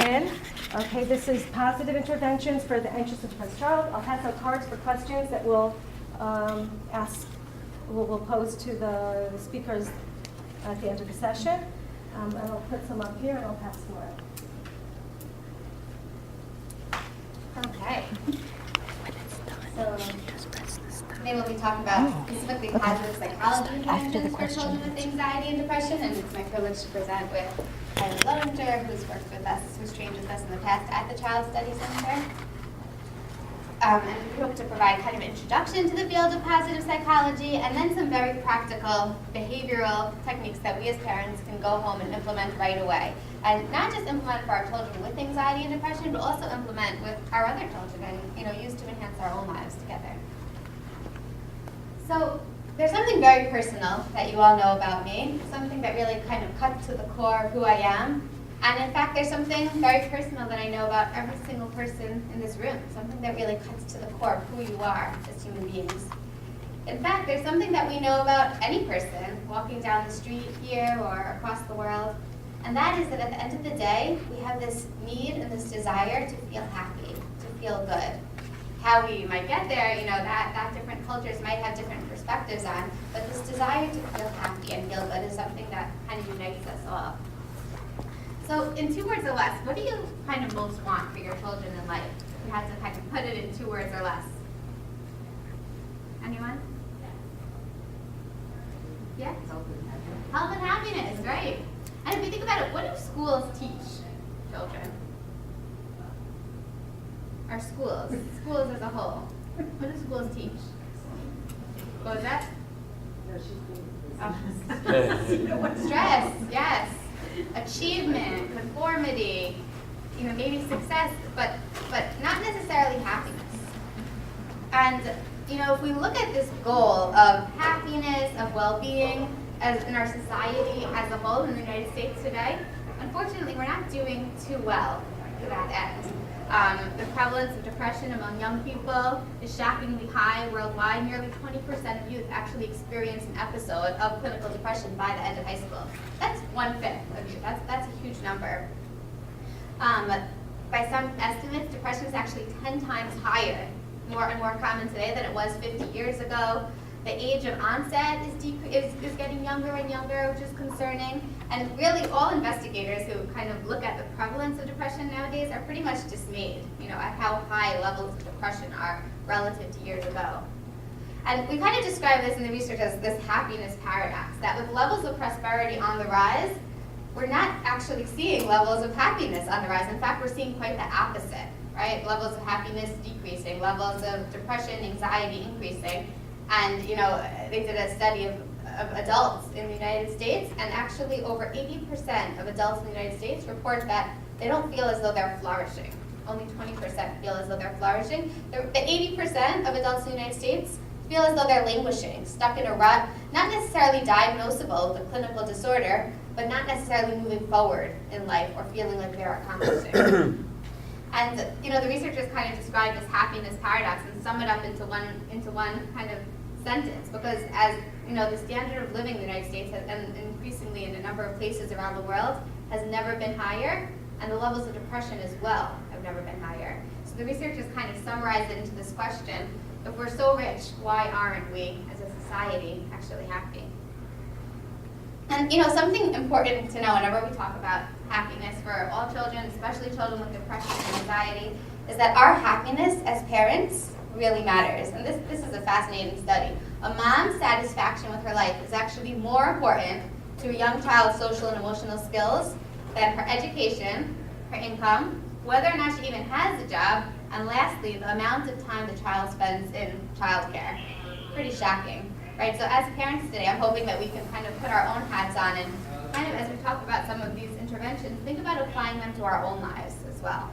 begin. Okay, this is positive interventions for the anxious and depressed child. I'll pass out cards for questions that we'll we'll pose to the speakers at the end of the session. And I'll put some up here and I'll pass them around. Okay. So today we'll be talking about specifically positive psychology interventions for children with anxiety and depression, and it's my privilege to present with Kylie Lowinger, who's worked with us, who's trained with us in the past at the Child Study Center. And we hope to provide kind of an introduction to the field of positive psychology, and then some very practical behavioral techniques that we as parents can go home and implement right away. And not just implement for our children with anxiety and depression, but also implement with our other children and use to enhance our own lives together. So there's something very personal that you all know about me, something that really kind of cuts to the core of who I am. And in fact, there's something very personal that I know about every single person in this room, something that really cuts to the core of who you are as human beings. In fact, there's something that we know about any person walking down the street here or across the world, and that is that at the end of the day, we have this need and this desire to feel happy, to feel good. How we might get there, that different cultures might have different perspectives on, but this desire to feel happy and feel good is something that kind of unites us all. So in 2 words or less, what do you kind of most want for your children in life? If you had to kind of put it in 2 words or less. Anyone? Yeah? Health and happiness, right. And if you think about it, what do schools teach children? Our schools as a whole. What do schools teach? What was that? Stress, yes. Achievement, conformity, maybe success, but not necessarily happiness. And if we look at this goal of happiness, of well-being, as in our society as a whole in the United States today, unfortunately, we're not doing too well to that end. The prevalence of depression among young people is shockingly high worldwide. Nearly 20% of youth actually experience an episode of clinical depression by the end of high school. That's 1/5 of youth. That's a huge number. By some estimates, depression is actually 10 times higher, more and more common today than it was 50 years ago. The age of onset is getting younger and younger, which is concerning. And really, all investigators who kind of look at the prevalence of depression nowadays are pretty much dismayed, at how high levels of depression are relative to years ago. And we kind of describe this in the research as this happiness paradox, that with levels of prosperity on the rise, we're not actually seeing levels of happiness on the rise. In fact, we're seeing quite the opposite, right? Levels of happiness decreasing, levels of depression, anxiety increasing. And they did a study of adults in the United States, and actually over 80% of adults in the United States report that they don't feel as though they're flourishing. Only 20% feel as though they're flourishing. The 80% of adults in the United States feel as though they're languishing, stuck in a rut, not necessarily diagnosable with a clinical disorder, but not necessarily moving forward in life or feeling like they're accomplishing. And the researchers kind of describe this happiness paradox and sum it up into one kind of sentence, because as the standard of living in the United States and increasingly in a number of places around the world has never been higher, and the levels of depression as well have never been higher. So the researchers kind of summarize it into this question: if we're so rich, why aren't we as a society actually happy? And something important to know whenever we talk about happiness for all children, especially children with depression and anxiety, is that our happiness as parents really matters. And this is a fascinating study. A mom's satisfaction with her life is actually more important to a young child's social and emotional skills than her education, her income, whether or not she even has a job, and lastly, the amount of time the child spends in childcare. Pretty shocking, right? So as parents today, I'm hoping that we can kind of put our own hats on and kind of, as we talk about some of these interventions, think about applying them to our own lives as well.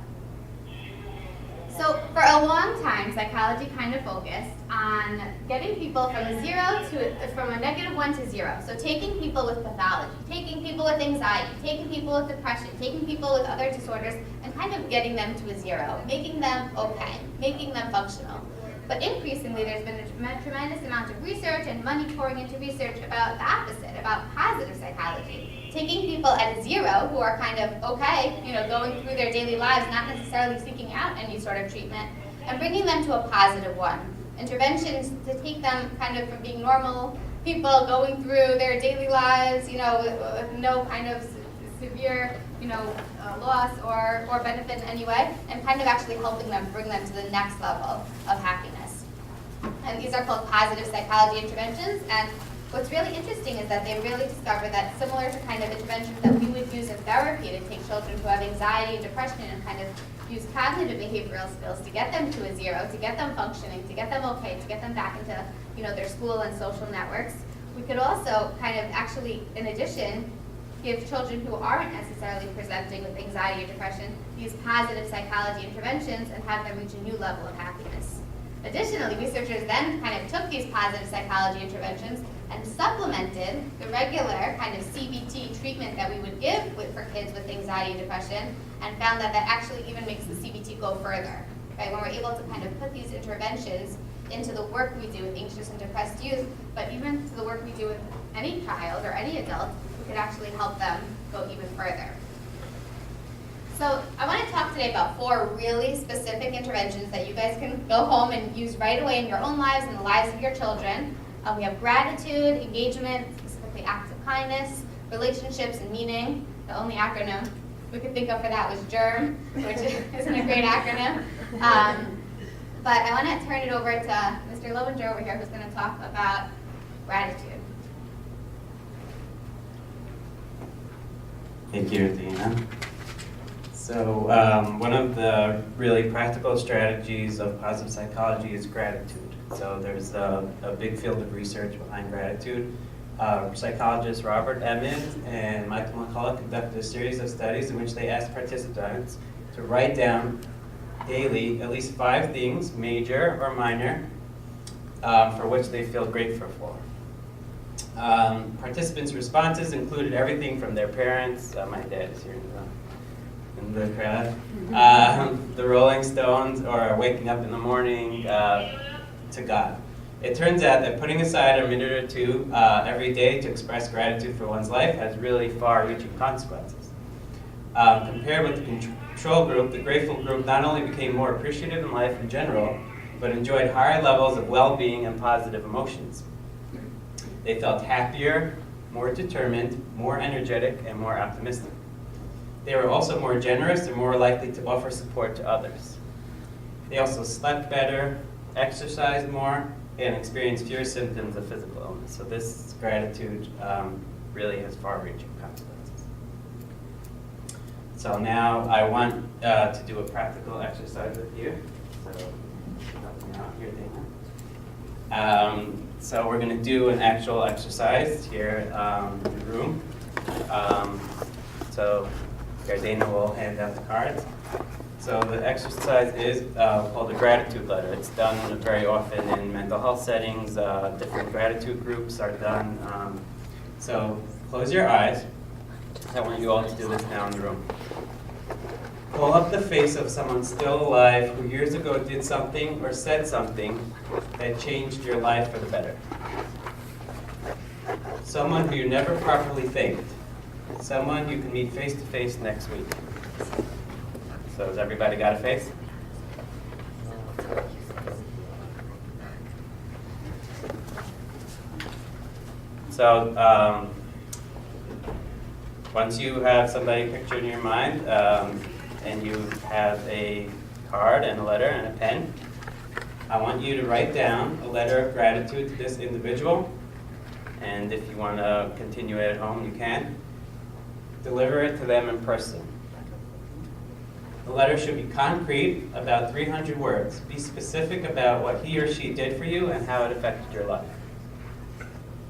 So for a long time, psychology kind of focused on getting people from a -1 to 0. So taking people with pathology, taking people with anxiety, taking people with depression, taking people with other disorders, and kind of getting them to a 0, making them okay, making them functional. But increasingly, there's been a tremendous amount of research and money pouring into research about the opposite, about positive psychology. taking people at a 0 who are kind of okay, going through their daily lives, not necessarily seeking out any sort of treatment, and bringing them to a positive one. Interventions to take them kind of from being normal people going through their daily lives, with no kind of severe, loss or benefit in any way, and kind of actually helping them bring them to the next level of happiness. And these are called positive psychology interventions. And what's really interesting is that they really discovered that similar to kind of interventions that we would use in therapy to take children who have anxiety and depression and kind of use cognitive behavioral skills to get them to a 0, to get them functioning, to get them okay, to get them back into their school and social networks. We could also kind of actually, in addition, give children who aren't necessarily presenting with anxiety or depression these positive psychology interventions and have them reach a new level of happiness. Additionally, researchers then kind of took these positive psychology interventions and supplemented the regular kind of CBT treatment that we would give for kids with anxiety and depression, and found that that actually even makes the CBT go further. Right? When we're able to kind of put these interventions into the work we do with anxious and depressed youth, but even to the work we do with any child or any adult, we could actually help them go even further. So I want to talk today about 4 really specific interventions that you guys can go home and use right away in your own lives and the lives of your children. We have gratitude, engagement, specifically acts of kindness, relationships, and meaning. The only acronym we could think of for that was GERM, which isn't a great acronym. But I want to turn it over to Mr. Lovinger over here, who's going to talk about gratitude. Thank you, Dina. So one of the really practical strategies of positive psychology is gratitude. So there's a big field of research behind gratitude. Psychologists Robert Emmons and Michael McCullough conducted a series of studies in which they asked participants to write down daily at least 5 things, major or minor, for which they feel grateful for. Participants' responses included everything from their parents, my dad is here in the crowd, the Rolling Stones, or waking up in the morning, to God. It turns out that putting aside a minute or 2 every day to express gratitude for one's life has really far-reaching consequences. Compared with the control group, the grateful group not only became more appreciative in life in general, but enjoyed higher levels of well-being and positive emotions. They felt happier, more determined, more energetic, and more optimistic. They were also more generous and more likely to offer support to others. They also slept better, exercised more, and experienced fewer symptoms of physical illness. So this gratitude really has far-reaching consequences. So now I want to do a practical exercise with you. So help me out here, Dana. So we're going to do an actual exercise here in the room. So Dana will hand out the cards. So the exercise is called a gratitude letter. It's done very often in mental health settings. Different gratitude groups are done. So close your eyes. I want you all to do this now in the room. Pull up the face of someone still alive who years ago did something or said something that changed your life for the better. Someone who you never properly thanked. Someone you can meet face to face next week. So has everybody got a face? So once you have somebody pictured in your mind, and you have a card and a letter and a pen, I want you to write down a letter of gratitude to this individual. And if you want to continue it at home, you can. Deliver it to them in person. The letter should be concrete, about 300 words. Be specific about what he or she did for you and how it affected your life.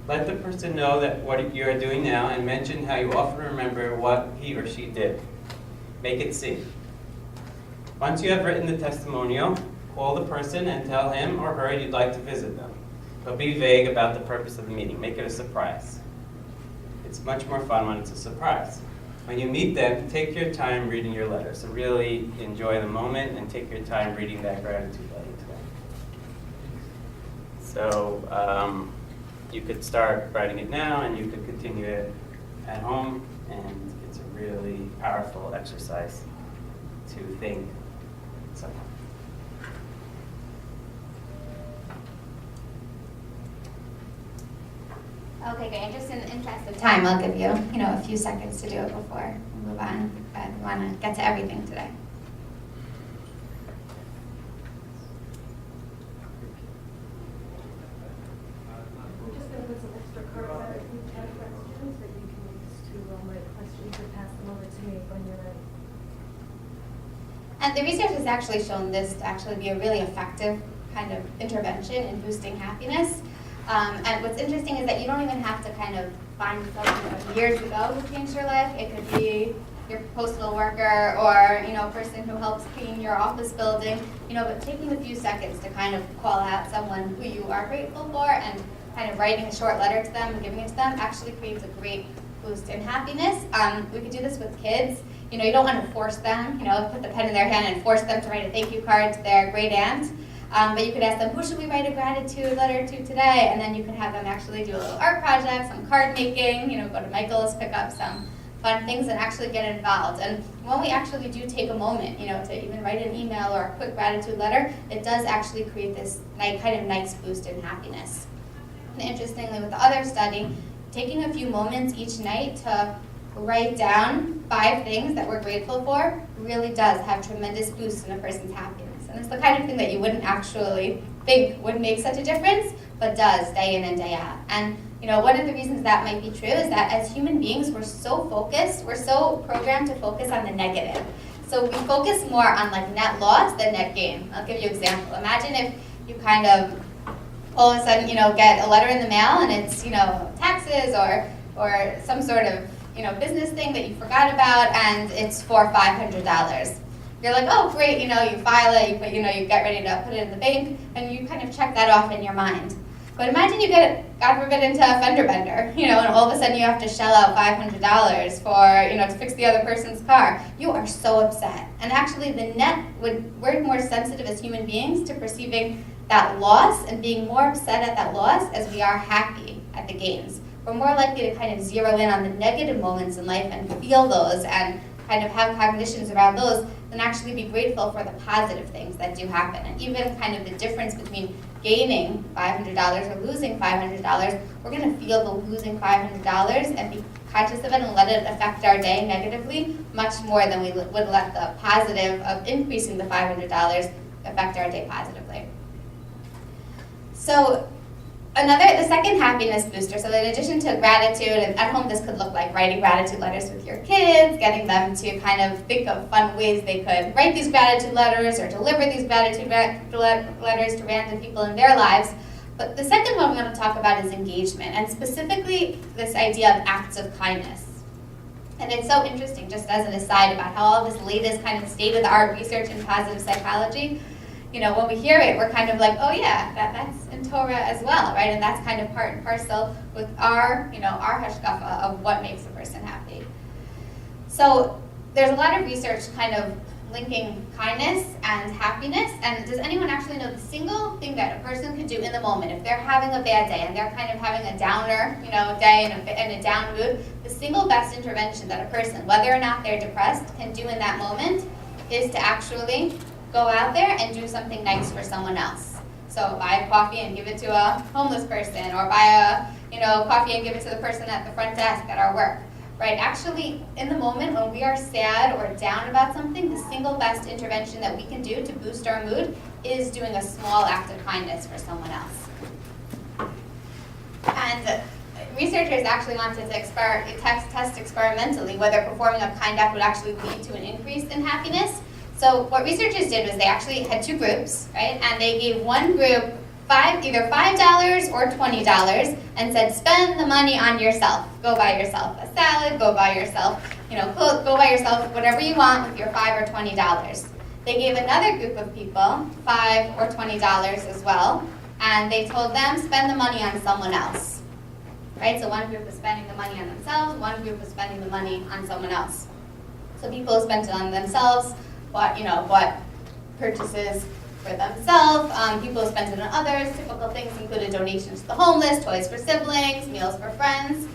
Let the person know that what you are doing now, and mention how you often remember what he or she did. Make it sing. Once you have written the testimonial, call the person and tell him or her you'd like to visit them. But be vague about the purpose of the meeting. Make it a surprise. It's much more fun when it's a surprise. When you meet them, take your time reading your letter. So really enjoy the moment and take your time reading that gratitude letter to them. So you could start writing it now, and you could continue it at home, and it's a really powerful exercise to think. So. Okay, great. And just in the interest of time, I'll give you, a few seconds to do it before we move on. I want to get to everything today. We're just going to put some extra cards out if you have questions that you can use to write questions or pass them over to me when you're ready. And the research has actually shown this to actually be a really effective kind of intervention in boosting happiness. And what's interesting is that you don't even have to kind of find something years ago who changed your life. It could be your postal worker or, a person who helps clean your office building, but taking a few seconds to kind of call out someone who you are grateful for and kind of writing a short letter to them and giving it to them actually creates a great boost in happiness. We could do this with kids. You don't want to force them, put the pen in their hand and force them to write a thank you card to their great aunt. But you could ask them, who should we write a gratitude letter to today? And then you could have them actually do a little art project, some card making, go to Michael's, pick up some fun things and actually get involved. And when we actually do take a moment, to even write an email or a quick gratitude letter, it does actually create this kind of nice boost in happiness. And interestingly, with the other study, taking a few moments each night to write down 5 things that we're grateful for really does have tremendous boost in a person's happiness. And it's the kind of thing that you wouldn't actually think would make such a difference, but does day in and day out. And one of the reasons that might be true is that as human beings, we're so focused, we're so programmed to focus on the negative. So we focus more on like net loss than net gain. I'll give you an example. Imagine if you kind of all of a sudden, get a letter in the mail and it's, taxes or some sort of, business thing that you forgot about and it's for $500. You're like, oh, great, you file it, you get ready to put it in the bank, and you kind of check that off in your mind. But imagine you get, God forbid, into a fender bender, and all of a sudden you have to shell out $500 for, to fix the other person's car. You are so upset. And actually we're more sensitive as human beings to perceiving that loss and being more upset at that loss as we are happy at the gains. We're more likely to kind of zero in on the negative moments in life and feel those and kind of have cognitions around those than actually be grateful for the positive things that do happen. And even kind of the difference between gaining $500 or losing $500, we're going to feel the losing $500 and be conscious of it and let it affect our day negatively much more than we would let the positive of increasing the $500 affect our day positively. So the second happiness booster, so in addition to gratitude, and at home this could look like writing gratitude letters with your kids, getting them to kind of think of fun ways they could write these gratitude letters or deliver these gratitude letters to random people in their lives. But the second one we're going to talk about is engagement, and specifically this idea of acts of kindness. And it's so interesting, just as an aside, about how all this latest kind of state-of-the-art research in positive psychology, when we hear it, we're kind of like, oh yeah, that's in Torah as well, right? And that's kind of part and parcel with our hashkafa of what makes a person happy. So there's a lot of research kind of linking kindness and happiness. And does anyone actually know the single thing that a person could do in the moment if they're having a bad day and they're kind of having a downer, day and a down mood? The single best intervention that a person, whether or not they're depressed, can do in that moment is to actually go out there and do something nice for someone else. So buy a coffee and give it to a homeless person, or buy a coffee and give it to the person at the front desk at our work. Right? Actually, in the moment when we are sad or down about something, the single best intervention that we can do to boost our mood is doing a small act of kindness for someone else. And researchers actually wanted to test experimentally whether performing a kind act would actually lead to an increase in happiness. So what researchers did was they actually had 2 groups, right? And they gave one group either $5 or $20 and said, spend the money on yourself. Go buy yourself a salad, go buy yourself, clothes, go buy yourself whatever you want with your $5 or $20. They gave another group of people $5 or $20 as well, and they told them, spend the money on someone else. Right? So one group was spending the money on themselves, one group was spending the money on someone else. So people who spent it on themselves bought purchases for themselves. People who spent it on others. Typical things included donations to the homeless, toys for siblings, meals for friends.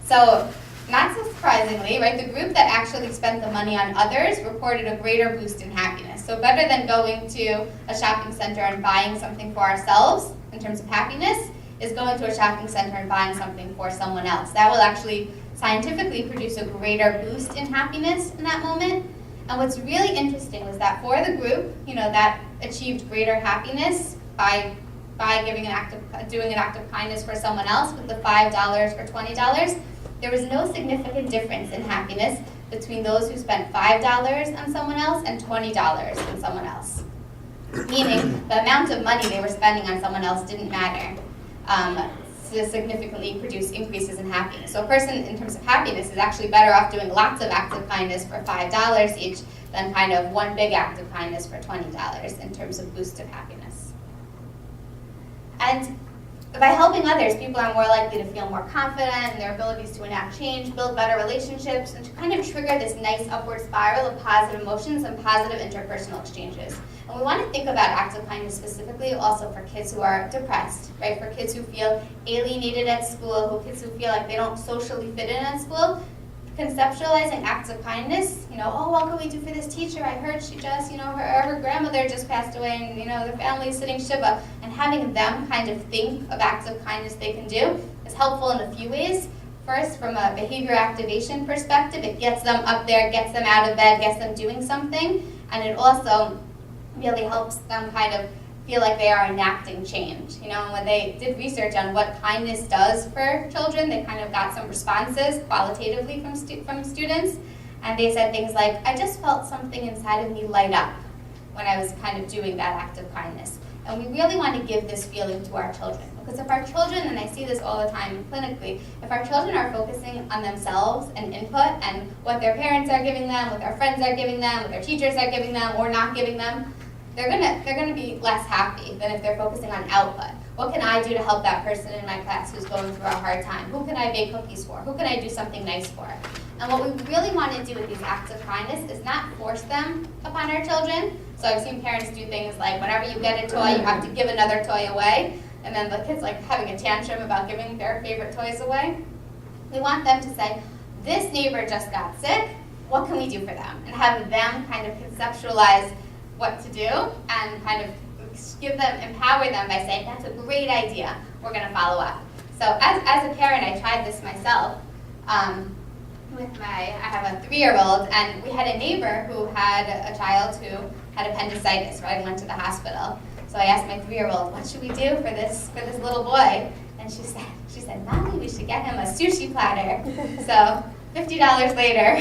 So not so surprisingly, right, the group that actually spent the money on others reported a greater boost in happiness. So better than going to a shopping center and buying something for ourselves in terms of happiness is going to a shopping center and buying something for someone else. That will actually scientifically produce a greater boost in happiness in that moment. And what's really interesting was that for the group, that achieved greater happiness by doing an act of kindness for someone else with the $5 or $20, there was no significant difference in happiness between those who spent $5 on someone else and $20 on someone else. Meaning the amount of money they were spending on someone else didn't matter to significantly produce increases in happiness. So a person in terms of happiness is actually better off doing lots of acts of kindness for $5 each than kind of one big act of kindness for $20 in terms of boost of happiness. And by helping others, people are more likely to feel more confident in their abilities to enact change, build better relationships, and to kind of trigger this nice upward spiral of positive emotions and positive interpersonal exchanges. And we want to think about acts of kindness specifically also for kids who are depressed, right? For kids who feel alienated at school, kids who feel like they don't socially fit in at school. Conceptualizing acts of kindness, what can we do for this teacher? I heard she just, her grandmother just passed away and, the family's sitting Shiva. And having them kind of think of acts of kindness they can do is helpful in a few ways. First, from a behavior activation perspective, it gets them up there, gets them out of bed, gets them doing something. And it also really helps them kind of feel like they are enacting change. And when they did research on what kindness does for children, they kind of got some responses qualitatively from students. And they said things like, I just felt something inside of me light up when I was kind of doing that act of kindness. And we really want to give this feeling to our children. Because if our children, and I see this all the time clinically, if our children are focusing on themselves and input and what their parents are giving them, what their friends are giving them, what their teachers are giving them or not giving them, they're gonna be less happy than if they're focusing on output. What can I do to help that person in my class who's going through a hard time? Who can I bake cookies for? Who can I do something nice for? And what we really want to do with these acts of kindness is not force them upon our children. So I've seen parents do things like whenever you get a toy, you have to give another toy away. And then the kid's like having a tantrum about giving their favorite toys away. We want them to say, this neighbor just got sick, what can we do for them? And have them kind of conceptualize what to do and kind of empower them by saying, that's a great idea, we're going to follow up. So as a parent, I tried this myself. I have a 3-year-old, and we had a neighbor who had a child who had appendicitis, right, and went to the hospital. So I asked my 3-year-old, what should we do for this little boy? And she said, Mommy, we should get him a sushi platter. So $50 later,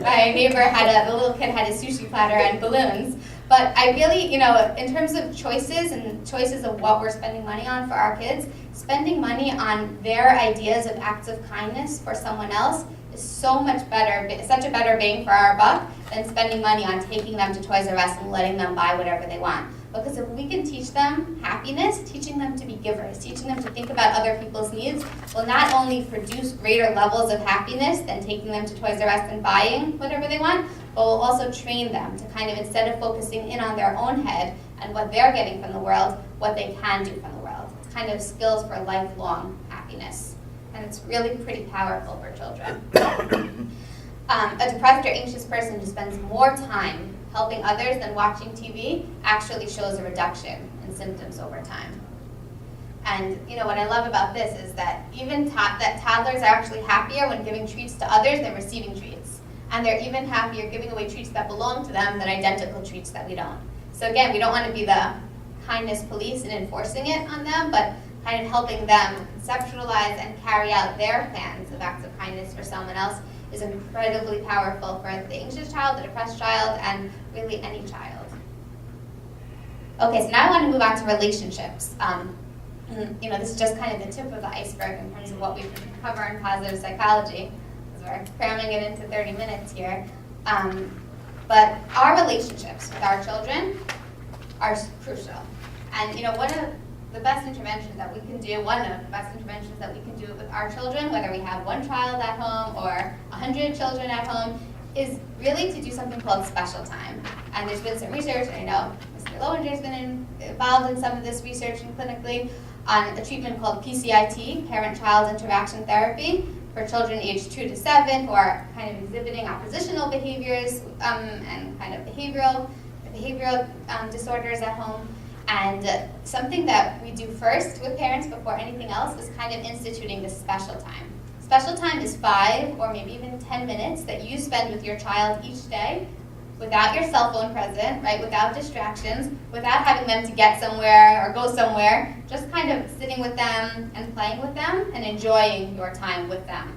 my neighbor the little kid had a sushi platter and balloons. But I really, in terms of choices and choices of what we're spending money on for our kids, spending money on their ideas of acts of kindness for someone else is so much better, such a better bang for our buck than spending money on taking them to Toys R Us and letting them buy whatever they want. Because if we can teach them happiness, teaching them to be givers, teaching them to think about other people's needs, will not only produce greater levels of happiness than taking them to Toys R Us and buying whatever they want, but will also train them to kind of, instead of focusing in on their own head and what they're getting from the world, what they can do from the world. It's kind of skills for lifelong happiness. And it's really pretty powerful for children. A depressed or anxious person who spends more time helping others than watching TV actually shows a reduction in symptoms over time. And what I love about this is that even that toddlers are actually happier when giving treats to others than receiving treats. And they're even happier giving away treats that belong to them than identical treats that we don't. So again, we don't want to be the kindness police and enforcing it on them, but kind of helping them conceptualize and carry out their plans of acts of kindness for someone else is incredibly powerful for the anxious child, the depressed child, and really any child. Okay, so now I want to move on to relationships. This is just kind of the tip of the iceberg in terms of what we can cover in positive psychology, because we're cramming it into 30 minutes here. But our relationships with our children are crucial. And one of the best interventions that we can do, with our children, whether we have one child at home or 100 children at home, is really to do something called special time. And there's been some research, and I know Mr. Lowenger's been involved in some of this research and clinically, on a treatment called PCIT, Parent-Child Interaction Therapy, for children aged 2 to 7 who are kind of exhibiting oppositional behaviors and kind of behavioral disorders at home. And something that we do first with parents before anything else is kind of instituting this special time. Special time is 5 or maybe even 10 minutes that you spend with your child each day without your cell phone present, right? Without distractions, without having them to get somewhere or go somewhere, just kind of sitting with them and playing with them and enjoying your time with them.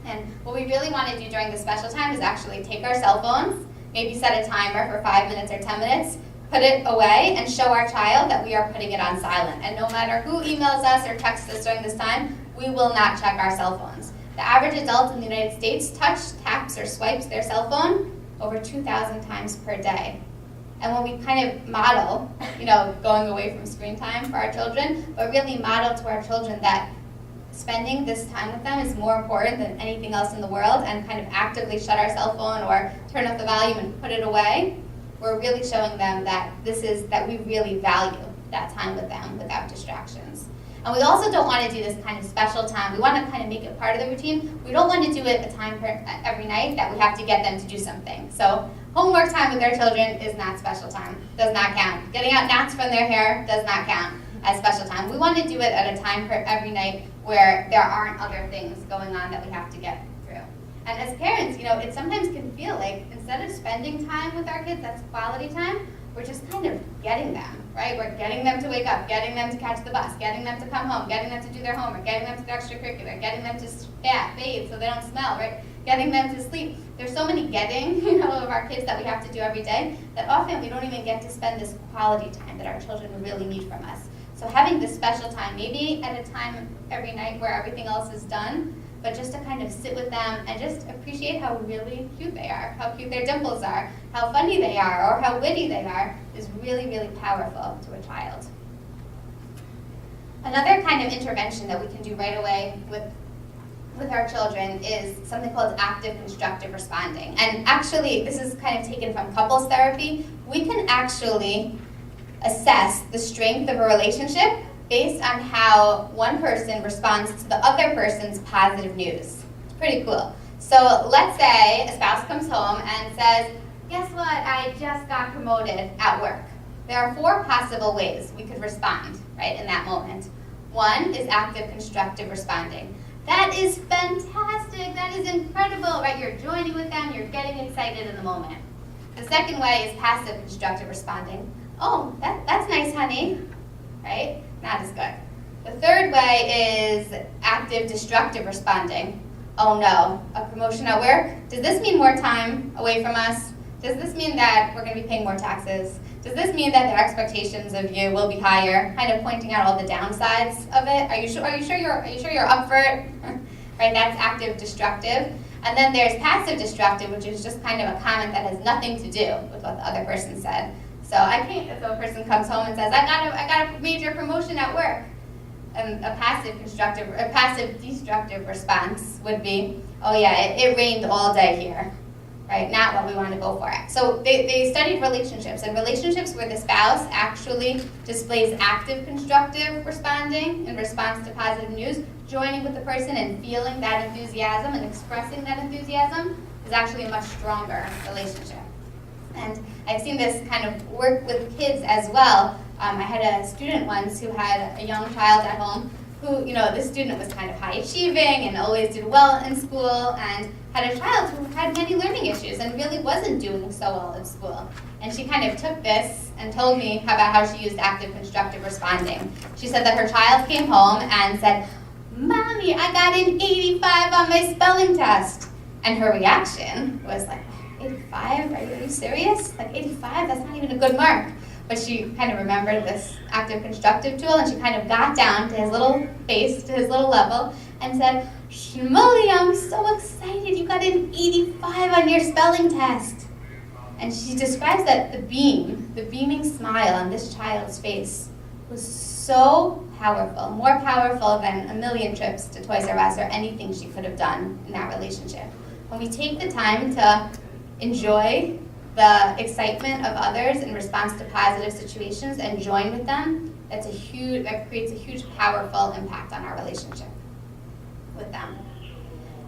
And what we really want to do during the special time is actually take our cell phones, maybe set a timer for 5 minutes or 10 minutes, put it away, and show our child that we are putting it on silent. And no matter who emails us or texts us during this time, we will not check our cell phones. The average adult in the United States taps, or swipes their cell phone over 2,000 times per day. And when we kind of model, going away from screen time for our children, but really model to our children that spending this time with them is more important than anything else in the world, and kind of actively shut our cell phone or turn up the volume and put it away, we're really showing them that that we really value that time with them without distractions. And we also don't want to do this kind of special time. We want to kind of make it part of the routine. We don't want to do it a time every night that we have to get them to do something. So homework time with our children is not special time, does not count. Getting out knots from their hair does not count as special time. We want to do it at a time every night where there aren't other things going on that we have to get through. And as parents, it sometimes can feel like instead of spending time with our kids, that's quality time, we're just kind of getting them, right? We're getting them to wake up, getting them to catch the bus, getting them to come home, getting them to do their homework, getting them to their extracurricular, getting them to bathe so they don't smell, right? Getting them to sleep. There's so many getting, of our kids that we have to do every day that often we don't even get to spend this quality time that our children really need from us. So having this special time, maybe at a time every night where everything else is done, but just to kind of sit with them and just appreciate how really cute they are, how cute their dimples are, how funny they are, or how witty they are, is really, really powerful to a child. Another kind of intervention that we can do right away with our children is something called active constructive responding. And actually, this is kind of taken from couples therapy. We can actually assess the strength of a relationship based on how one person responds to the other person's positive news. It's pretty cool. So let's say a spouse comes home and says, guess what, I just got promoted at work. There are 4 possible ways we could respond, right, in that moment. One is active constructive responding. That is fantastic, that is incredible, right? You're joining with them, you're getting excited in the moment. The second way is passive constructive responding. Oh, that's nice, honey, right? Not as good. The third way is active destructive responding. Oh no, a promotion at work? Does this mean more time away from us? Does this mean that we're going to be paying more taxes? Does this mean that their expectations of you will be higher? Kind of pointing out all the downsides of it. Are you sure you're up for it? Right, that's active destructive. And then there's passive destructive, which is just kind of a comment that has nothing to do with what the other person said. So if a person comes home and says, I got a major promotion at work, and a passive destructive response would be, oh yeah, it rained all day here, right? Not what we want to go for. So they studied relationships, and relationships where the spouse actually displays active constructive responding in response to positive news, joining with the person and feeling that enthusiasm and expressing that enthusiasm is actually a much stronger relationship. And I've seen this kind of work with kids as well. I had a student once who had a young child at home who, this student was kind of high achieving and always did well in school, and had a child who had many learning issues and really wasn't doing so well in school. And she kind of took this and told me about how she used active constructive responding. She said that her child came home and said, Mommy, I got an 85 on my spelling test. And her reaction was like, 85? Are you serious? Like 85? That's not even a good mark. But she kind of remembered this active constructive tool, and she kind of got down to his little face, to his little level, and said, Shmuley, I'm so excited. You got an 85 on your spelling test. And she describes that the beaming smile on this child's face was so powerful, more powerful than a million trips to Toys R Us or anything she could have done in that relationship. When we take the time to enjoy the excitement of others in response to positive situations and join with them, that creates a huge, powerful impact on our relationship with them.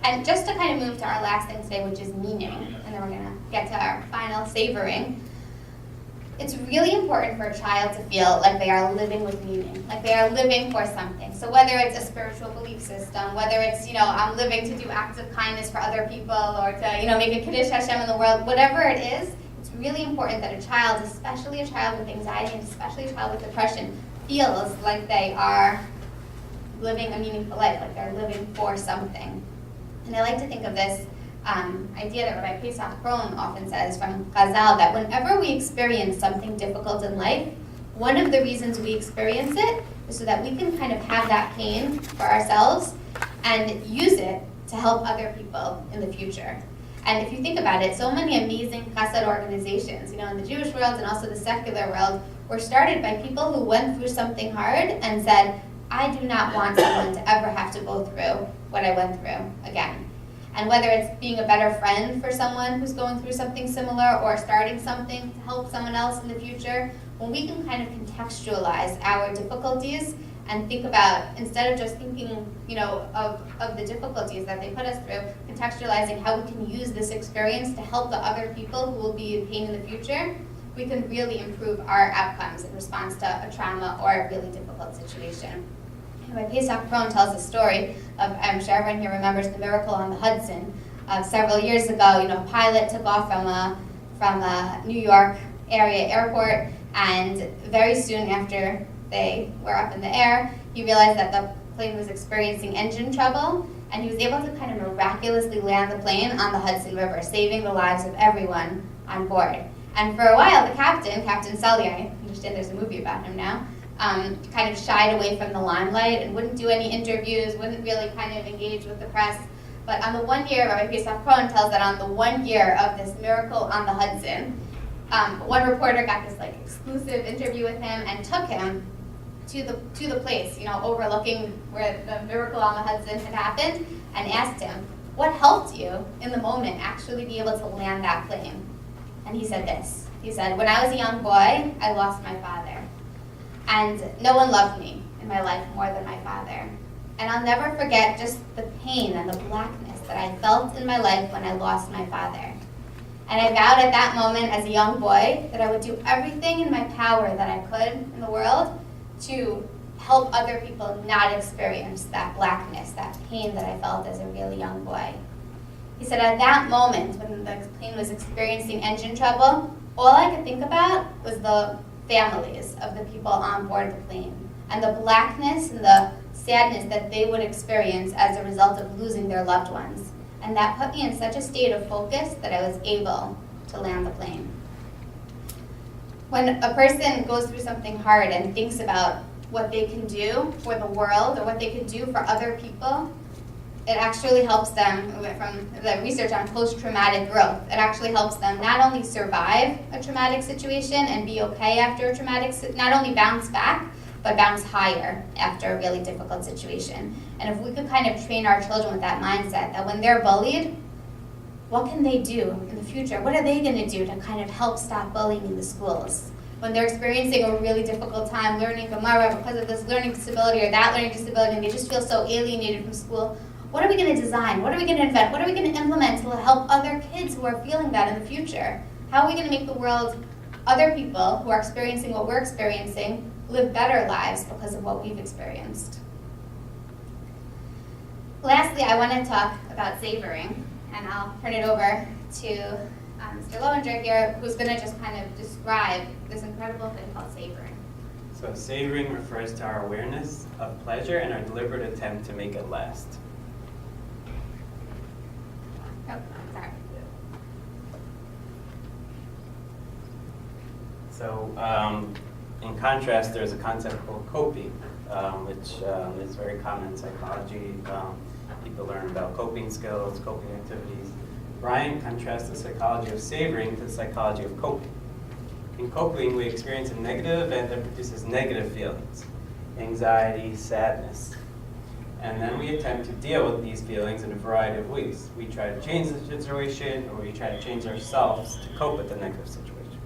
And just to kind of move to our last thing today, which is meaning, and then we're going to get to our final savoring. It's really important for a child to feel like they are living with meaning, like they are living for something. So whether it's a spiritual belief system, whether it's, I'm living to do acts of kindness for other people, or to, make a Kiddush Hashem in the world, whatever it is, it's really important that a child, especially a child with anxiety and especially a child with depression, feels like they are living a meaningful life, like they're living for something. And I like to think of this idea that Rabbi Pesach Krohn often says from Chazal, that whenever we experience something difficult in life, one of the reasons we experience it is so that we can kind of have that pain for ourselves and use it to help other people in the future. And if you think about it, so many amazing chesed organizations, in the Jewish world and also the secular world, were started by people who went through something hard and said, I do not want someone to ever have to go through what I went through again. And whether it's being a better friend for someone who's going through something similar or starting something to help someone else in the future, when we can kind of contextualize our difficulties and think about, instead of just thinking, of the difficulties that they put us through, contextualizing how we can use this experience to help the other people who will be in pain in the future, we can really improve our outcomes in response to a trauma or a really difficult situation. Rabbi Pesach Krohn tells a story of, I'm sure everyone here remembers the miracle on the Hudson. Several years ago, a pilot took off from a New York area airport, and very soon after they were up in the air, he realized that the plane was experiencing engine trouble, and he was able to kind of miraculously land the plane on the Hudson River, saving the lives of everyone on board. And for a while, the Captain Sully, I understand there's a movie about him now, kind of shied away from the limelight and wouldn't do any interviews, wouldn't really kind of engage with the press. But on the 1 year, Rabbi Pesach Krohn tells that on the 1 year of this miracle on the Hudson, one reporter got this exclusive interview with him and took him to the place, overlooking where the miracle on the Hudson had happened, and asked him, what helped you in the moment actually be able to land that plane? And he said this. He said, when I was a young boy, I lost my father. And no one loved me in my life more than my father. And I'll never forget just the pain and the blackness that I felt in my life when I lost my father. And I vowed at that moment as a young boy that I would do everything in my power that I could in the world to help other people not experience that blackness, that pain that I felt as a really young boy. He said at that moment when the plane was experiencing engine trouble, all I could think about was the families of the people on board the plane and the blackness and the sadness that they would experience as a result of losing their loved ones. And that put me in such a state of focus that I was able to land the plane. When a person goes through something hard and thinks about what they can do for the world or what they can do for other people, it actually helps them, from the research on post-traumatic growth, it actually helps them not only survive a traumatic situation and be okay after a traumatic, not only bounce back, but bounce higher after a really difficult situation. And if we could kind of train our children with that mindset, that when they're bullied, what can they do in the future? What are they going to do to kind of help stop bullying in the schools? When they're experiencing a really difficult time learning Gemara because of this learning disability or that learning disability, and they just feel so alienated from school, what are we going to design? What are we going to invent? What are we going to implement to help other kids who are feeling that in the future? How are we going to make the world, other people who are experiencing what we're experiencing, live better lives because of what we've experienced? Lastly, I want to talk about savoring, and I'll turn it over to Mr. Lowinger here, who's going to just kind of describe this incredible thing called savoring. So savoring refers to our awareness of pleasure and our deliberate attempt to make it last. Oh, sorry. So in contrast, there's a concept called coping, which is very common in psychology. People learn about coping skills, coping activities. Brian contrasts the psychology of savoring to the psychology of coping. In coping, we experience a negative event that produces negative feelings, anxiety, sadness. And then we attempt to deal with these feelings in a variety of ways. We try to change the situation, or we try to change ourselves to cope with the negative situation.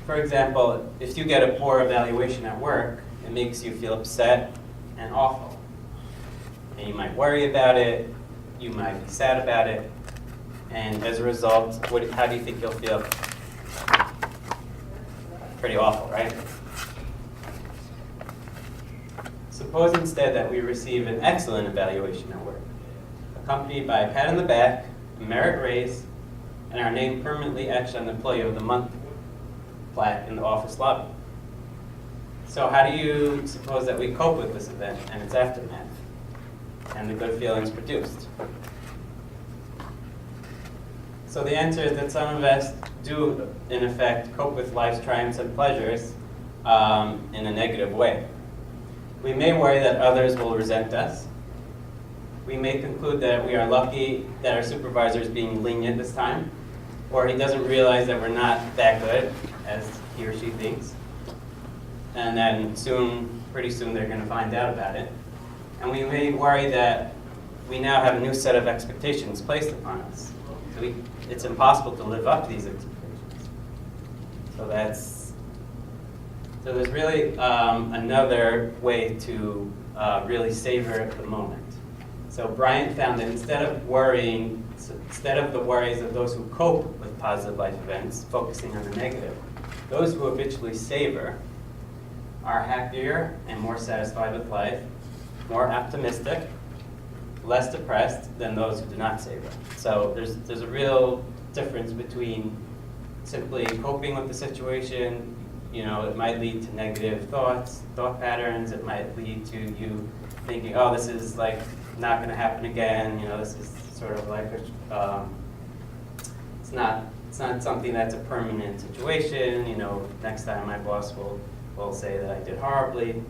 For example, if you get a poor evaluation at work, it makes you feel upset and awful. And you might worry about it, you might be sad about it, and as a result, how do you think you'll feel? Pretty awful, right? Suppose instead that we receive an excellent evaluation at work, accompanied by a pat on the back, a merit raise, and our name permanently etched on the Employee of the Month plaque in the office lobby. So how do you suppose that we cope with this event and its aftermath, and the good feelings produced? So the answer is that some of us do, in effect, cope with life's triumphs and pleasures in a negative way. We may worry that others will resent us. We may conclude that we are lucky that our supervisor is being lenient this time, or he doesn't realize that we're not that good as he or she thinks. And then pretty soon they're going to find out about it. And we may worry that we now have a new set of expectations placed upon us. It's impossible to live up to these expectations. So there's really another way to really savor the moment. So Bryant found that instead of the worries of those who cope with positive life events, focusing on the negative, those who habitually savor are happier and more satisfied with life, more optimistic, less depressed than those who do not savor. So there's a real difference between simply coping with the situation. It might lead to negative thought patterns. It might lead to you thinking, oh, this is like not going to happen again. This is sort of like it's not something that's a permanent situation. Next time my boss will say that I did horribly.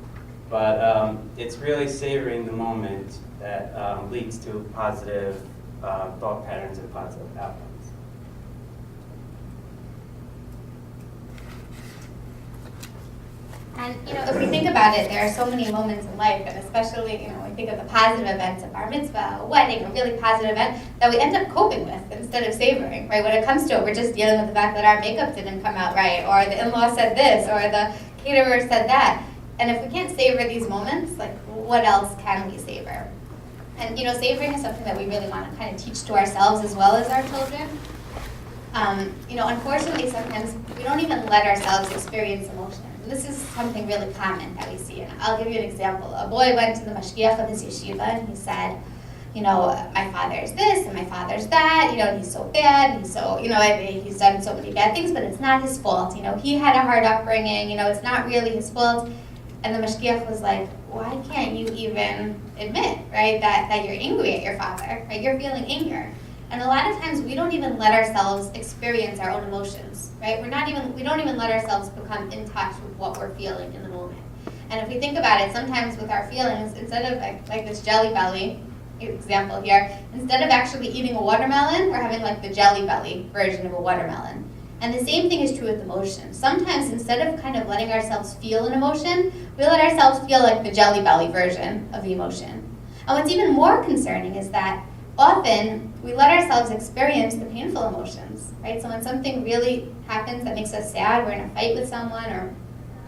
But it's really savoring the moment that leads to positive thought patterns and positive outcomes. And if we think about it, there are so many moments in life, and especially when we think of the positive events of bar mitzvah, a wedding, a really positive event that we end up coping with instead of savoring. Right? When it comes to it, we're just dealing with the fact that our makeup didn't come out right, or the in-law said this, or the caterer said that. And if we can't savor these moments, like what else can we savor? And savoring is something that we really want to kind of teach to ourselves as well as our children. Unfortunately, sometimes we don't even let ourselves experience emotions. And this is something really common that we see. And I'll give you an example. A boy went to the mashgiach of his yeshiva and he said, my father's this and my father's that, and he's so bad, he's so, he's done so many bad things, but it's not his fault. He had a hard upbringing, it's not really his fault. And the mashgiach was like, why can't you even admit, right, that you're angry at your father, right? You're feeling anger. And a lot of times we don't even let ourselves experience our own emotions, right? We don't even let ourselves become in touch with what we're feeling in the moment. And if we think about it, sometimes with our feelings, instead of like this Jelly Belly example here, instead of actually eating a watermelon, we're having like the Jelly Belly version of a watermelon. And the same thing is true with emotions. Sometimes instead of kind of letting ourselves feel an emotion, we let ourselves feel like the Jelly Belly version of the emotion. And what's even more concerning is that often we let ourselves experience the painful emotions, right? So when something really happens that makes us sad, we're in a fight with someone, or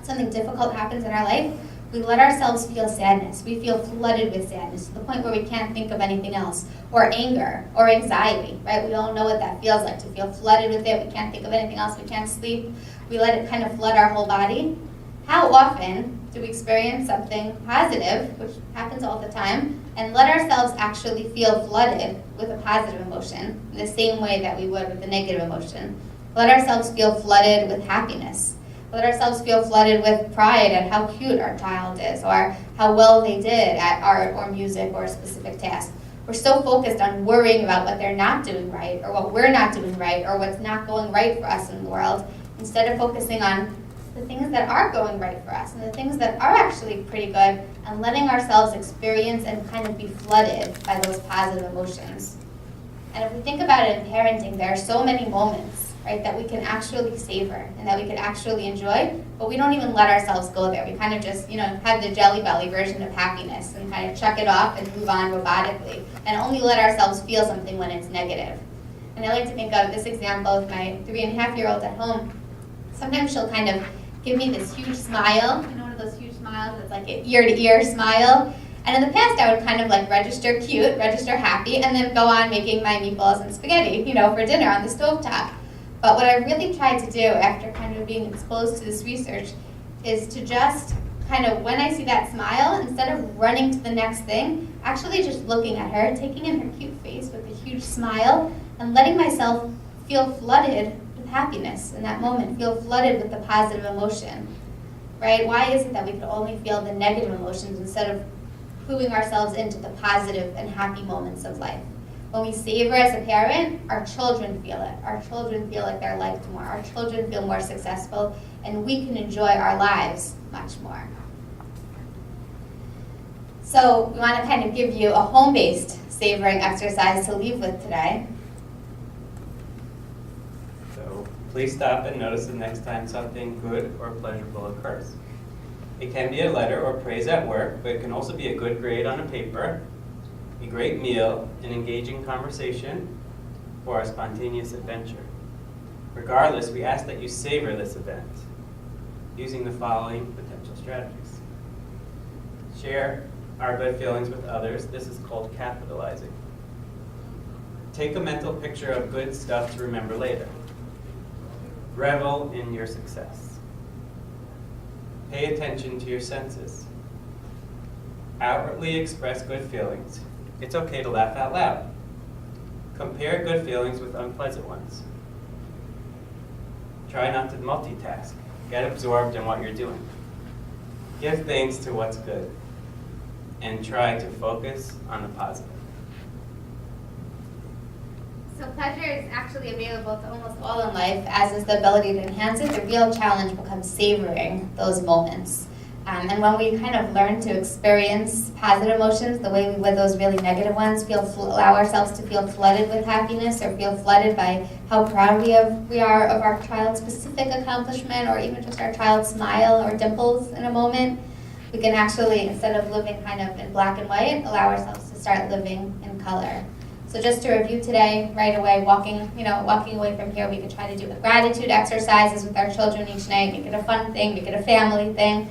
something difficult happens in our life, we let ourselves feel sadness. We feel flooded with sadness to the point where we can't think of anything else, or anger, or anxiety, right? We all know what that feels like, to feel flooded with it. We can't think of anything else. We can't sleep. We let it kind of flood our whole body. How often do we experience something positive, which happens all the time, and let ourselves actually feel flooded with a positive emotion in the same way that we would with a negative emotion? Let ourselves feel flooded with happiness. Let ourselves feel flooded with pride at how cute our child is, or how well they did at art or music or a specific task. We're so focused on worrying about what they're not doing right, or what we're not doing right, or what's not going right for us in the world, instead of focusing on the things that are going right for us and the things that are actually pretty good, and letting ourselves experience and kind of be flooded by those positive emotions. And if we think about it in parenting, there are so many moments, right, that we can actually savor and that we can actually enjoy, but we don't even let ourselves go there. We kind of just, have the Jelly Belly version of happiness and kind of chuck it off and move on robotically, and only let ourselves feel something when it's negative. And I like to think of this example with my 3.5-year-old at home. Sometimes she'll kind of give me this huge smile, one of those huge smiles that's like an ear-to-ear smile, And in the past, I would kind of like register cute, register happy, and then go on making my meatballs and spaghetti, for dinner on the stovetop. But what I really tried to do after kind of being exposed to this research is to just kind of, when I see that smile, instead of running to the next thing, actually just looking at her, taking in her cute face with a huge smile, and letting myself feel flooded with happiness in that moment, feel flooded with the positive emotion, right? Why is it that we could only feel the negative emotions instead of cluing ourselves into the positive and happy moments of life? When we savor as a parent, our children feel it. Our children feel like they're liked more. Our children feel more successful, and we can enjoy our lives much more. So we want to kind of give you a home-based savoring exercise to leave with today. So please stop and notice the next time something good or pleasurable occurs. It can be a letter or praise at work, but it can also be a good grade on a paper, a great meal, an engaging conversation, or a spontaneous adventure. Regardless, we ask that you savor this event using the following potential strategies. Share our good feelings with others. This is called capitalizing. Take a mental picture of good stuff to remember later. Revel in your success. Pay attention to your senses. Outwardly express good feelings. It's okay to laugh out loud. Compare good feelings with unpleasant ones. Try not to multitask. Get absorbed in what you're doing. Give thanks to what's good. And try to focus on the positive. So pleasure is actually available to almost all in life, as is the ability to enhance it. The real challenge becomes savoring those moments. And when we kind of learn to experience positive emotions the way we would those really negative ones, allow ourselves to feel flooded with happiness or feel flooded by how proud we are of our child's specific accomplishment, or even just our child's smile or dimples in a moment, we can actually, instead of living kind of in black and white, allow ourselves to start living in color. So just to review today, right away, walking away from here, we could try to do the gratitude exercises with our children each night, make it a fun thing, make it a family thing.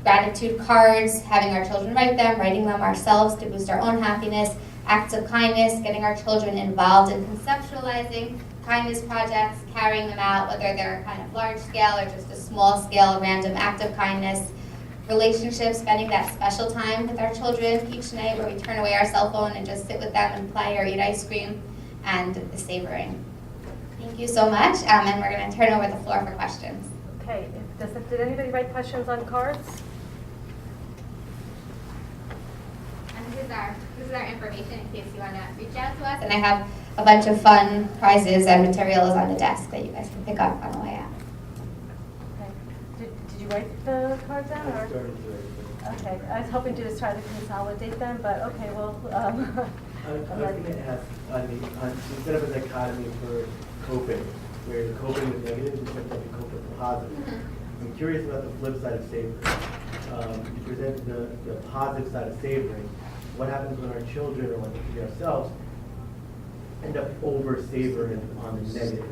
Gratitude cards, having our children write them, writing them ourselves to boost our own happiness. Acts of kindness, getting our children involved in conceptualizing kindness projects, carrying them out, whether they're kind of large scale or just a small scale random act of kindness. Relationships, spending that special time with our children each night where we turn away our cell phone and just sit with them and play or eat ice cream, and the savoring. Thank you so much, and we're going to turn over the floor for questions. Okay, did anybody write questions on cards? And this is our information in case you want to reach out to us. And I have a bunch of fun prizes and materials on the desk that you guys can pick up on the way out. Okay. Did you write the cards down? Or? Okay, I was hoping to just try to consolidate them, but okay, well. I was going to ask, instead of a dichotomy for coping, where you're coping with negative, you said that you cope with positive. Mm-hmm. I'm curious about the flip side of savoring. You presented the positive side of savoring. What happens when our children, or when we ourselves, end up over-savoring on the negative?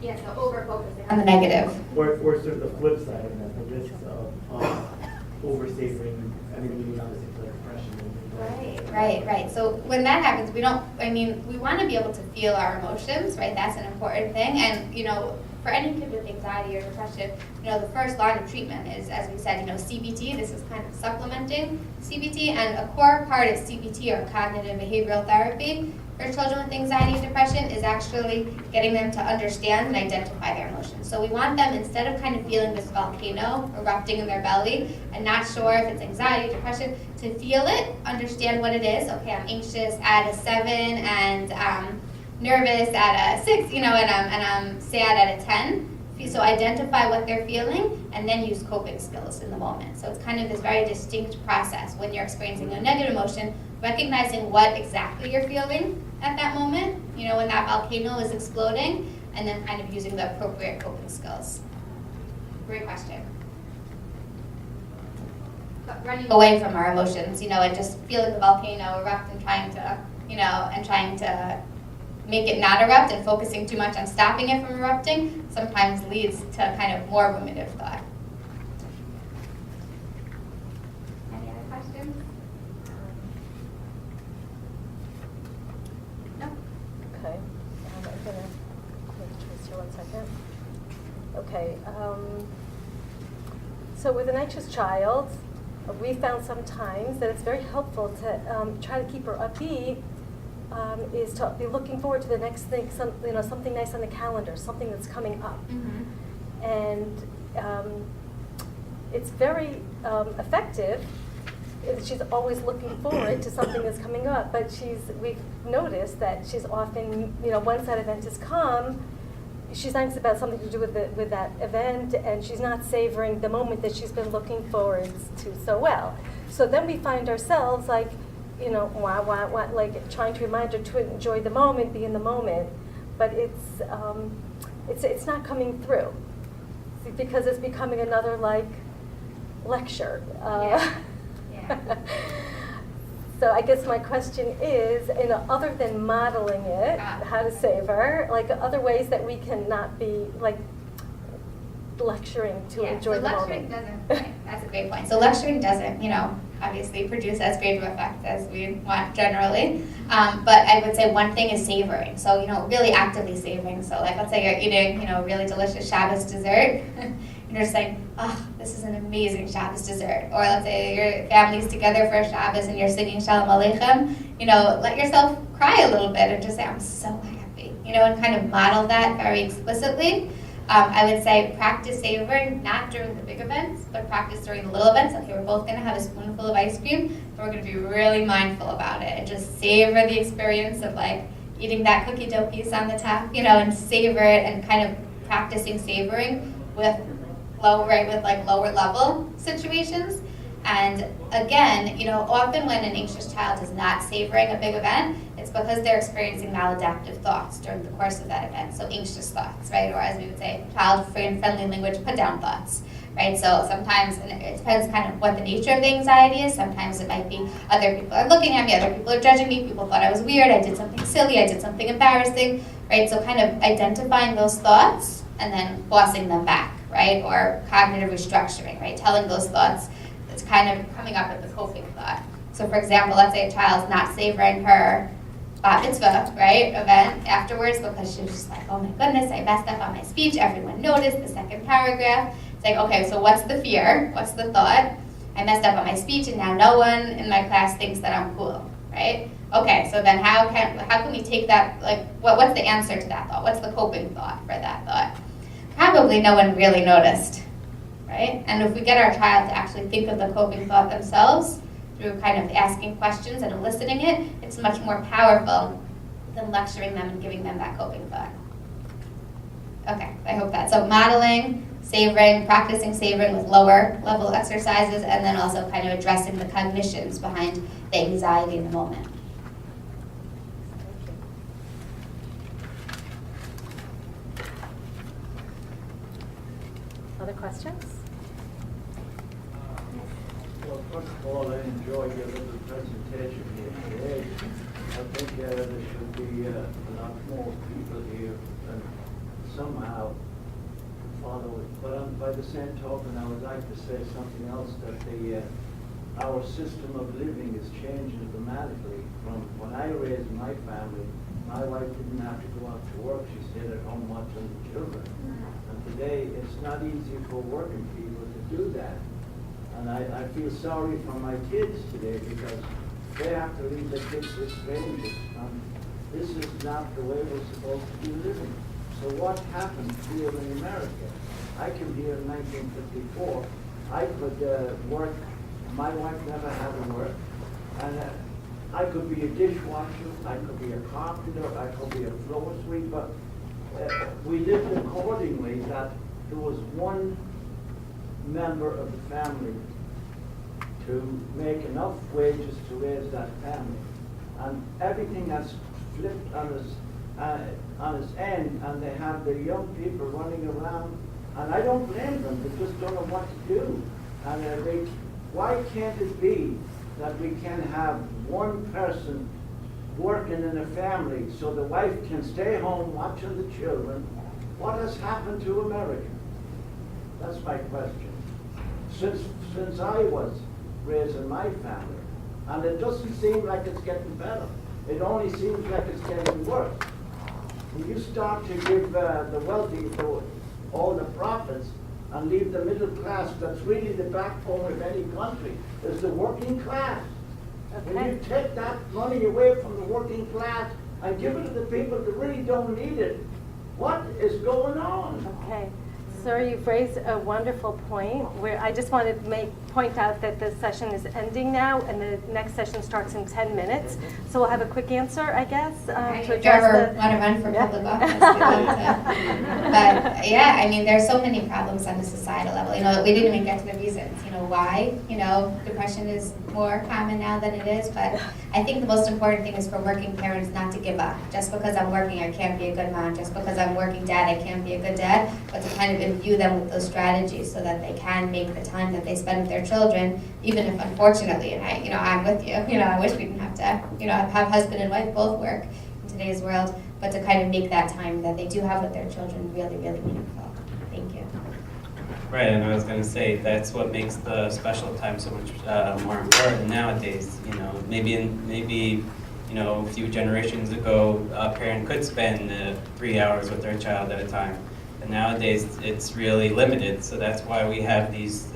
Yeah, so over-focusing on the negative. Or sort of the flip side of that, the risks of over-savoring, leading obviously to depression. Right. So when that happens, we want to be able to feel our emotions, right? That's an important thing. And, for any kid with anxiety or depression, the first line of treatment is, as we said, CBT. This is kind of supplementing CBT. And a core part of CBT, or cognitive behavioral therapy, for children with anxiety and depression is actually getting them to understand and identify their emotions. So we want them, instead of kind of feeling this volcano erupting in their belly and not sure if it's anxiety, depression, to feel it, understand what it is. Okay, I'm anxious at a 7 and nervous at a 6, and I'm sad at a 10. So identify what they're feeling and then use coping skills in the moment. So it's kind of this very distinct process when you're experiencing a negative emotion, recognizing what exactly you're feeling at that moment, when that volcano is exploding, and then kind of using the appropriate coping skills. Great question. But running away from our emotions, and just feeling the volcano erupt and trying to make it not erupt and focusing too much on stopping it from erupting sometimes leads to kind of more ruminative thought. Any gonna make a choice here, 1 second. Okay, so with an anxious child, we found sometimes that it's very helpful to try to keep her upbeat, is to be looking forward to the next thing, something nice on the calendar, something that's coming up. Mm-hmm. And it's very effective. She's always looking forward to something that's coming up, but we've noticed that she's often, once that event has come, she's anxious about something to do with that event, and she's not savoring the moment that she's been looking forward to so well. So then we find ourselves like, like trying to remind her to enjoy the moment, be in the moment, but it's not coming through because it's becoming another like lecture. Yeah. So I guess my question is, other than modeling it, how to savor, like other ways that we can not be like lecturing to enjoy the lecturing moment. doesn't, that's a great point. So lecturing doesn't, obviously produce as great of effect as we want generally. But I would say one thing is savoring. So, really actively savoring. So like, let's say you're eating, really delicious Shabbos dessert. And you're just like, oh, this is an amazing Shabbos dessert. Or let's say your family's together for Shabbos and you're singing Shalom Aleichem. Let yourself cry a little bit and just say, I'm so happy. And kind of model that very explicitly. I would say practice savoring, not during the big events, but practice during the little events. Okay, we're both going to have a spoonful of ice cream, but we're going to be really mindful about it and just savor the experience of like eating that cookie dough piece on the top, and savor it and kind of practicing savoring with lower level situations. And again, often when an anxious child is not savoring a big event, it's because they're experiencing maladaptive thoughts during the course of that event. So anxious thoughts, right? Or as we would say, child-friendly language, put down thoughts, right? So sometimes, and it depends kind of what the nature of the anxiety is. Sometimes it might be other people are looking at me, other people are judging me, people thought I was weird, I did something silly, I did something embarrassing, right? So kind of identifying those thoughts and then bossing them back, right? Or cognitive restructuring, right? Telling those thoughts, it's kind of coming up with the coping thought. So for example, let's say a child's not savoring her bat mitzvah, right, event afterwards because she was just like, oh my goodness, I messed up on my speech, everyone noticed the second paragraph. It's like, okay, so what's the fear? What's the thought? I messed up on my speech and now no one in my class thinks that I'm cool, right? Okay, so then how can we take that, like, what's the answer to that thought? What's the coping thought for that thought? Probably no one really noticed, right? And if we get our child to actually think of the coping thought themselves through kind of asking questions and eliciting it, it's much more powerful than lecturing them and giving them that coping thought. Okay, I hope that. So modeling, savoring, practicing savoring with lower level exercises, and then also kind of addressing the cognitions behind the anxiety in the moment. Other questions? Well, first of all, I enjoyed your little presentation here today. I think there should be a lot more people here and somehow follow it. But by the same token, I would like to say something else, that our system of living is changing dramatically. From when I raised my family, my wife didn't have to go out to work. She stayed at home watching the children. And today, it's not easy for working people to do that. And I feel sorry for my kids today because they have to leave their kids with strangers. And this is not the way we're supposed to be living. So what happened here in America? I came here in 1954. I could work. My wife never had to work. And I could be a dishwasher. I could be a carpenter. I could be a floor sweeper. We lived accordingly that there was one member of the family to make enough wages to raise that family. And everything has flipped on its end, and they have the young people running around, and I don't blame them, they just don't know what to do. And why can't it be that we can have one person working in a family so the wife can stay home watching the children? What has happened to America? That's my question. Since I was raising my family, and it doesn't seem like it's getting better. It only seems like it's getting worse. When you start to give the wealthy all the profits and leave the middle class, that's really the backbone of any country, is the working class. When Okay. you take that money away from the working class and give it to the people that really don't need it, what is going on? Okay. Sir, you've raised a wonderful point where I just want to point out that the session is ending now and the next session starts in 10 minutes. So we'll have a quick answer, I guess, to If you address ever the. want to run for Yeah. public office, we'd love to. But yeah, I mean, there's so many problems on the societal level. You know, we didn't even get to the reasons. You know, why? You know, depression is more common now than it is. But I think the most important thing is for working parents not to give up. Just because I'm working, I can't be a good mom. Just because I'm working dad, I can't be a good dad. But to kind of imbue them with those strategies so that they can make the time that they spend with their children, even if unfortunately, and I'm with you, I wish we didn't have to, have husband and wife both work in today's world, but to kind of make that time that they do have with their children really, really meaningful. Thank you. Right, and I was going to say, that's what makes the special time so much more important nowadays. Maybe a few generations ago, a parent could spend 3 hours with their child at a time. And nowadays, it's really limited, so that's why we have these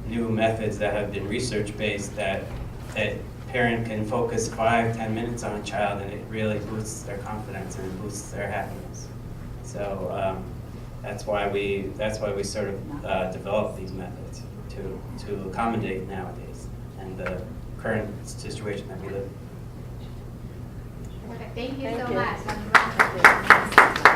new methods that have been research-based that parent can focus 5-10 minutes on a child, and it really boosts their confidence and it boosts their happiness. So that's why we sort of develop these methods to accommodate nowadays and the current situation that we live in. Perfect. Thank you Thank so you. much.